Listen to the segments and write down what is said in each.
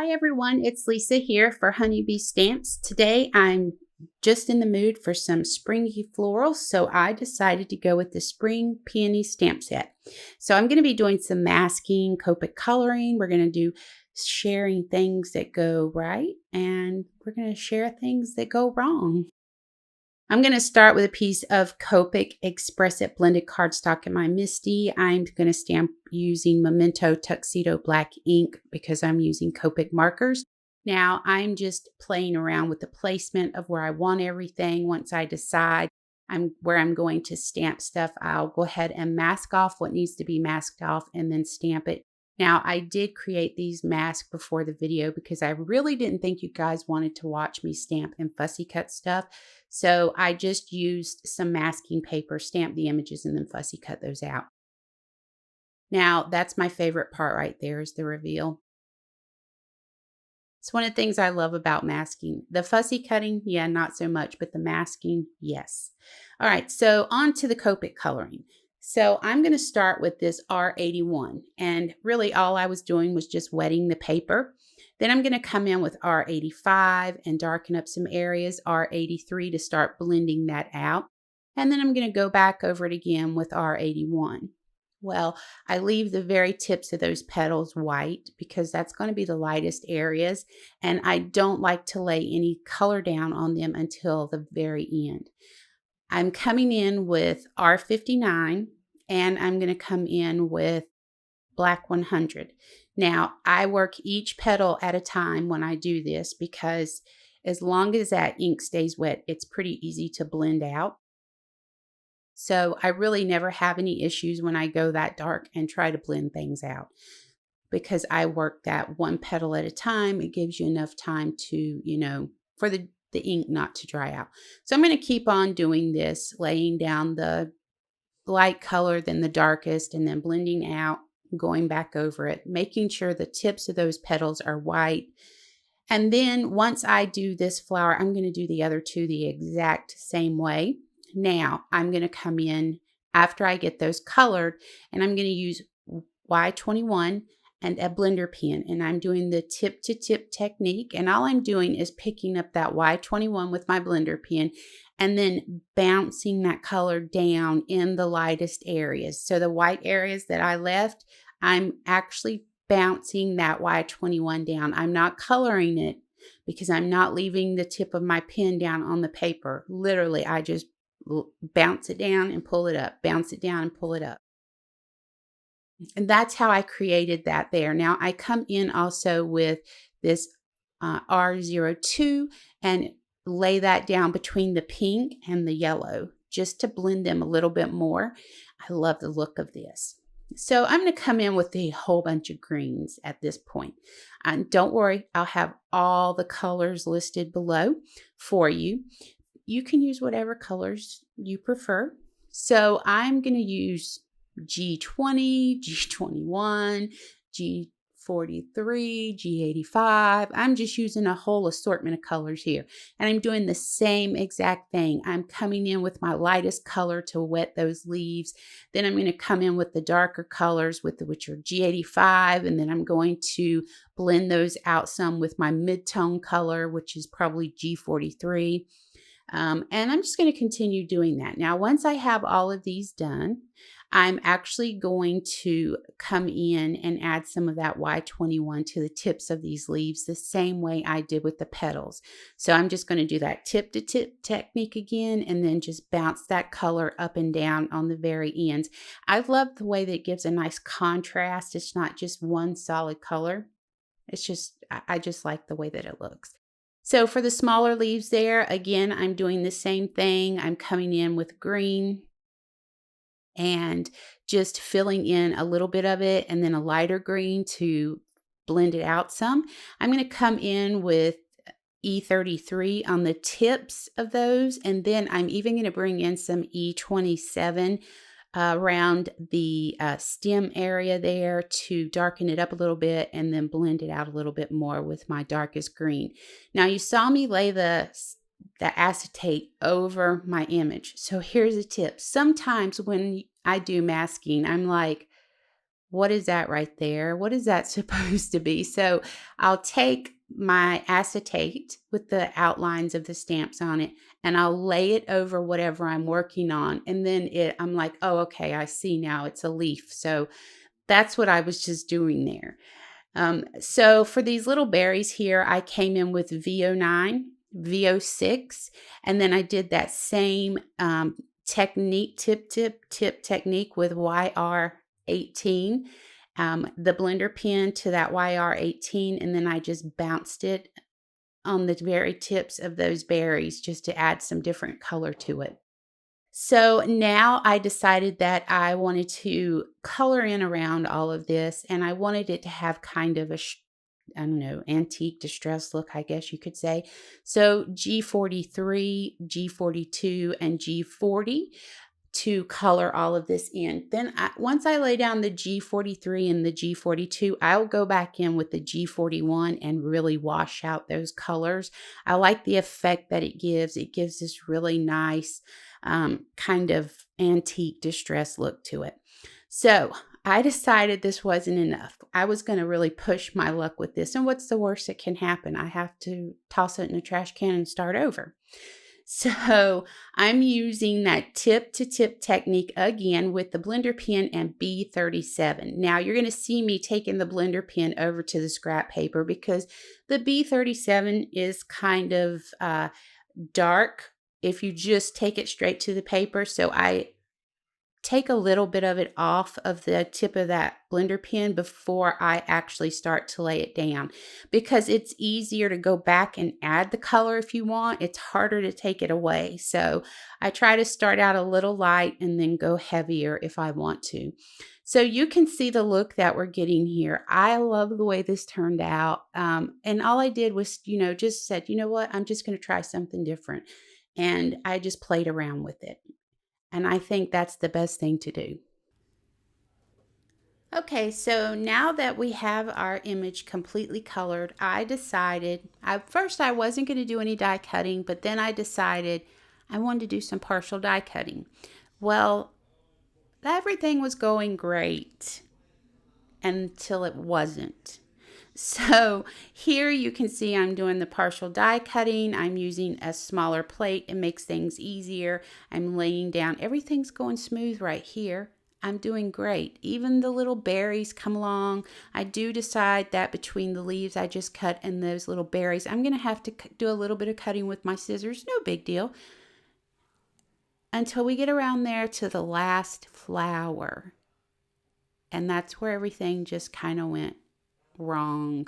Hi everyone, it's Lisa here for Honeybee Stamps. Today I'm just in the mood for some springy florals, so I decided to go with the Spring Peony stamp set. So I'm going to be doing some masking, Copic coloring. We're going to do sharing things that go right, and we're going to share things that go wrong. I'm going to start with a piece of Copic Express It blended cardstock in my Misty. I'm going to stamp using Memento Tuxedo black ink because I'm using Copic markers. Now I'm just playing around with the placement of where I want everything. Once I decide where I'm going to stamp stuff, I'll go ahead and mask off what needs to be masked off and then stamp it. Now, I did create these masks before the video because I really didn't think you guys wanted to watch me stamp and fussy cut stuff. So I just used some masking paper, stamped the images, and then fussy cut those out. Now, that's my favorite part right there is the reveal. It's one of the things I love about masking. The fussy cutting, yeah, not so much, but the masking, yes. All right, so on to the Copic coloring. So I'm going to start with this R81, and really all I was doing was just wetting the paper. Then I'm going to come in with R85 and darken up some areas, R83 to start blending that out. And then I'm going to go back over it again with R81. Well, I leave the very tips of those petals white because that's going to be the lightest areas, and I don't like to lay any color down on them until the very end. I'm coming in with R59 and I'm going to come in with Black 100. Now, I work each petal at a time when I do this because as long as that ink stays wet, it's pretty easy to blend out. So I really never have any issues when I go that dark and try to blend things out because I work that one petal at a time. It gives you enough time to, for the ink not to dry out. So I'm going to keep on doing this, laying down the light color, then the darkest, and then blending out, going back over it, making sure the tips of those petals are white. And then once I do this flower, I'm going to do the other two the exact same way. Now I'm going to come in after I get those colored, and I'm going to use Y21 and a blender pen, and I'm doing the tip to tip technique, and all I'm doing is picking up that Y21 with my blender pen and then bouncing that color down in the lightest areas. So the white areas that I left, I'm actually bouncing that Y21 down. I'm not coloring it because I'm not leaving the tip of my pen down on the paper. Literally, I just bounce it down and pull it up, bounce it down and pull it up. And that's how I created that there. Now I come in also with this R02 and lay that down between the pink and the yellow just to blend them a little bit more. I love the look of this. So I'm going to come in with a whole bunch of greens at this point. And don't worry, I'll have all the colors listed below for you. You can use whatever colors you prefer. So I'm going to use G20, G21, G43, G85. I'm just using a whole assortment of colors here. And I'm doing the same exact thing. I'm coming in with my lightest color to wet those leaves. Then I'm going to come in with the darker colors which are G85. And then I'm going to blend those out some with my mid-tone color, which is probably G43. And I'm just going to continue doing that. Now, once I have all of these done, I'm actually going to come in and add some of that Y21 to the tips of these leaves the same way I did with the petals. So I'm just going to do that tip to tip technique again and then just bounce that color up and down on the very ends. I love the way that it gives a nice contrast. It's not just one solid color. It's just, I just like the way that it looks. So for the smaller leaves there, again, I'm doing the same thing. I'm coming in with green and just filling in a little bit of it and then a lighter green to blend it out some. I'm going to come in with E33 on the tips of those, and then I'm even going to bring in some E27 around the stem area there to darken it up a little bit and then blend it out a little bit more with my darkest green. Now you saw me lay the acetate over my image. So here's a tip. Sometimes when I do masking, I'm like, what is that right there? What is that supposed to be? So I'll take my acetate with the outlines of the stamps on it, and I'll lay it over whatever I'm working on. And then I'm like, oh, okay, I see now it's a leaf. So that's what I was just doing there. So for these little berries here, I came in with VO9, VO6, and then I did that same technique, tip technique with YR18, the blender pen to that YR18, and then I just bounced it on the very tips of those berries just to add some different color to it. So now I decided that I wanted to color in around all of this, and I wanted it to have kind of a, I don't know, antique distress look, I guess you could say. So G43, G42, and G40 to color all of this in. Then once I lay down the G43 and the G42, I'll go back in with the G41 and really wash out those colors. I like the effect that it gives. It gives this really nice kind of antique distress look to it. So I decided this wasn't enough. I was going to really push my luck with this. And what's the worst that can happen? I have to toss it in a trash can and start over. So I'm using that tip to tip technique again with the blender pen and B37. Now you're going to see me taking the blender pen over to the scrap paper because the B37 is kind of dark if you just take it straight to the paper. So I take a little bit of it off of the tip of that blender pen before I actually start to lay it down, because it's easier to go back and add the color if you want. It's harder to take it away. So I try to start out a little light and then go heavier if I want to. So you can see the look that we're getting here. I love the way this turned out. And all I did was, just said, you know what, I'm just going to try something different. And I just played around with it. And I think that's the best thing to do. Okay, so now that we have our image completely colored, I decided, first I wasn't going to do any die cutting, but then I decided I wanted to do some partial die cutting. Well, everything was going great until it wasn't. So here you can see I'm doing the partial die cutting. I'm using a smaller plate. It makes things easier. I'm laying down. Everything's going smooth right here. I'm doing great. Even the little berries come along. I do decide that between the leaves I just cut and those little berries, I'm going to have to do a little bit of cutting with my scissors. No big deal. Until we get around there to the last flower. And that's where everything just kind of went wrong.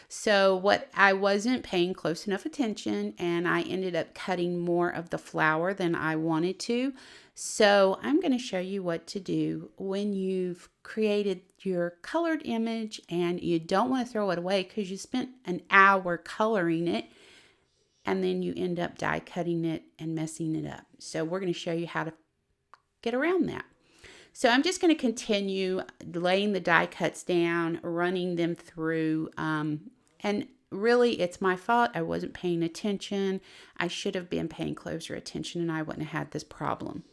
So what I wasn't paying close enough attention, and I ended up cutting more of the flower than I wanted to. So I'm going to show you what to do when you've created your colored image and you don't want to throw it away because you spent an hour coloring it and then you end up die cutting it and messing it up. So we're going to show you how to get around that. So I'm just going to continue laying the die cuts down, running them through, and really it's my fault. I wasn't paying attention. I should have been paying closer attention and I wouldn't have had this problem.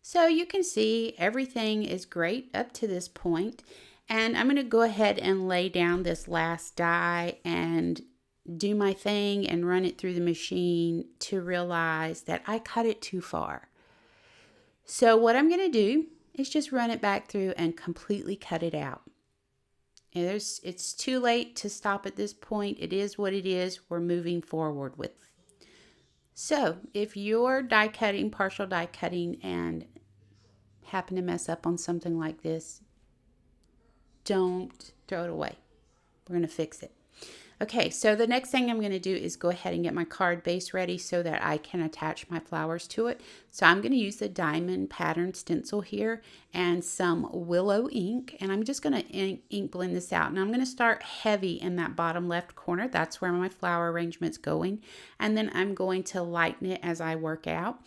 So you can see everything is great up to this point, and I'm going to go ahead and lay down this last die and do my thing and run it through the machine to realize that I cut it too far. So what I'm going to do is just run it back through and completely cut it out. It's too late to stop at this point. It is what it is. We're moving forward with. So if you're die cutting, partial die cutting, and happen to mess up on something like this, don't throw it away. We're going to fix it. Okay, so the next thing I'm going to do is go ahead and get my card base ready so that I can attach my flowers to it. So I'm going to use the diamond pattern stencil here and some willow ink, and I'm just going to ink blend this out. And I'm going to start heavy in that bottom left corner. That's where my flower arrangement's going. And then I'm going to lighten it as I work out.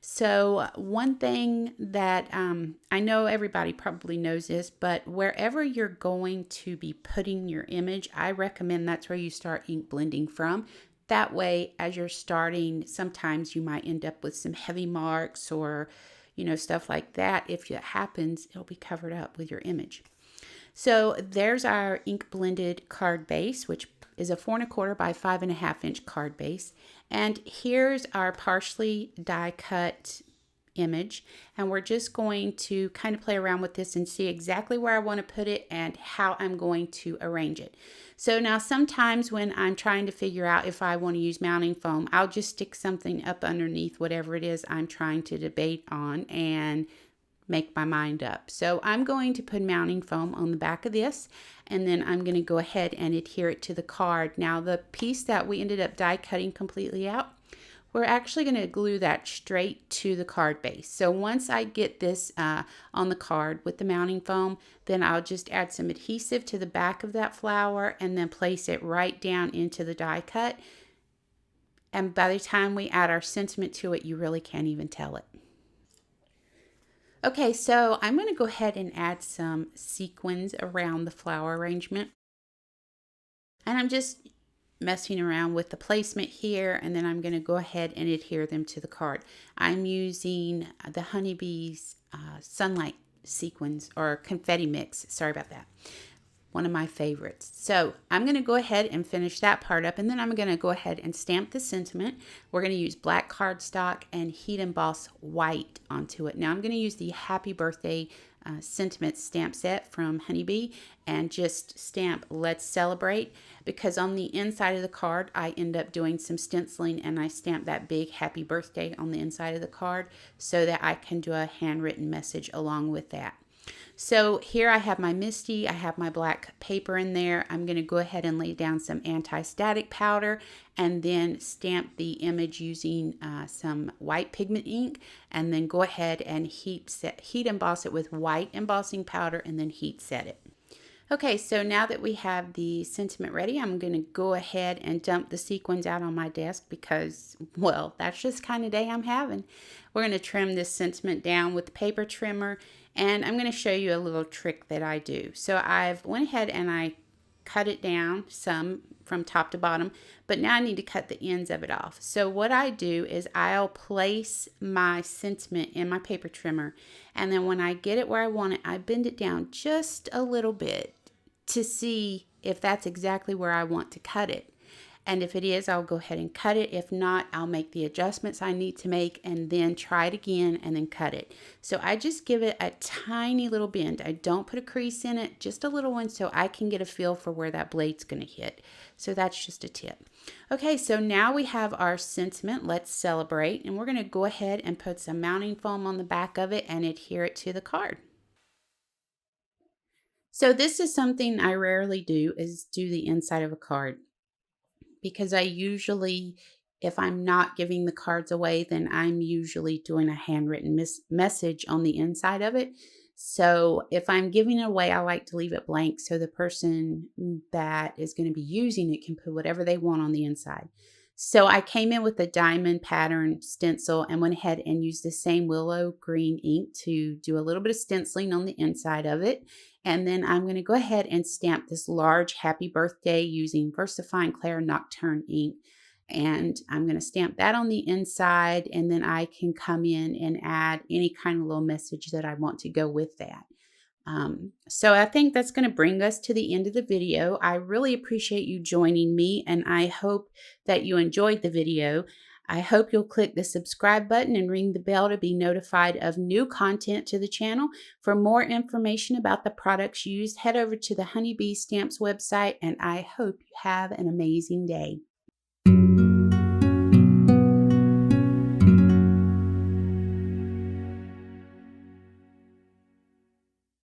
So one thing that I know everybody probably knows this, but wherever you're going to be putting your image, I recommend that's where you start ink blending from. That way, as you're starting, sometimes you might end up with some heavy marks or, stuff like that. If it happens, it'll be covered up with your image. So there's our ink blended card base, which is a 4 1/4 by 5 1/2 inch card base. And here's our partially die cut image, and we're just going to kind of play around with this and see exactly where I want to put it and how I'm going to arrange it. So now sometimes when I'm trying to figure out if I want to use mounting foam, I'll just stick something up underneath whatever it is I'm trying to debate on and make my mind up. So I'm going to put mounting foam on the back of this, and then I'm going to go ahead and adhere it to the card. Now the piece that we ended up die cutting completely out, we're actually going to glue that straight to the card base. So once I get this on the card with the mounting foam, then I'll just add some adhesive to the back of that flower and then place it right down into the die cut. And by the time we add our sentiment to it, you really can't even tell it. Okay, so I'm going to go ahead and add some sequins around the flower arrangement. And I'm just messing around with the placement here, and then I'm going to go ahead and adhere them to the card. I'm using the Honeybee's Sunlight sequins or confetti mix. Sorry about that. One of my favorites. So I'm going to go ahead and finish that part up, and then I'm going to go ahead and stamp the sentiment. We're going to use black cardstock and heat emboss white onto it. Now I'm going to use the Happy Birthday sentiment stamp set from Honeybee and just stamp Let's Celebrate, because on the inside of the card I end up doing some stenciling and I stamp that big happy birthday on the inside of the card so that I can do a handwritten message along with that. So here I have my Misty, I have my black paper in there. I'm going to go ahead and lay down some anti-static powder and then stamp the image using some white pigment ink, and then go ahead and heat emboss it with white embossing powder and then heat set it. Okay, so now that we have the sentiment ready, I'm going to go ahead and dump the sequins out on my desk because, well, that's just the kind of day I'm having. We're going to trim this sentiment down with the paper trimmer, and I'm going to show you a little trick that I do. So I've went ahead and I cut it down some from top to bottom, but now I need to cut the ends of it off. So what I do is I'll place my sentiment in my paper trimmer, and then when I get it where I want it, I bend it down just a little bit to see if that's exactly where I want to cut it. And if it is, I'll go ahead and cut it. If not, I'll make the adjustments I need to make and then try it again and then cut it. So I just give it a tiny little bend. I don't put a crease in it, just a little one, so I can get a feel for where that blade's going to hit. So that's just a tip. Okay, so now we have our sentiment, Let's Celebrate, and we're going to go ahead and put some mounting foam on the back of it and adhere it to the card. So this is something I rarely do, is do the inside of a card, because I usually, if I'm not giving the cards away, then I'm usually doing a handwritten message on the inside of it. So if I'm giving it away, I like to leave it blank so the person that is going to be using it can put whatever they want on the inside. So I came in with a diamond pattern stencil and went ahead and used the same willow green ink to do a little bit of stenciling on the inside of it. And then I'm going to go ahead and stamp this large happy birthday using VersaFine Clair Nocturne ink. And I'm going to stamp that on the inside, and then I can come in and add any kind of little message that I want to go with that. So I think that's going to bring us to the end of the video. I really appreciate you joining me, and I hope that you enjoyed the video. I hope you'll click the subscribe button and ring the bell to be notified of new content to the channel. For more information about the products used, head over to the Honeybee Stamps website, and I hope you have an amazing day.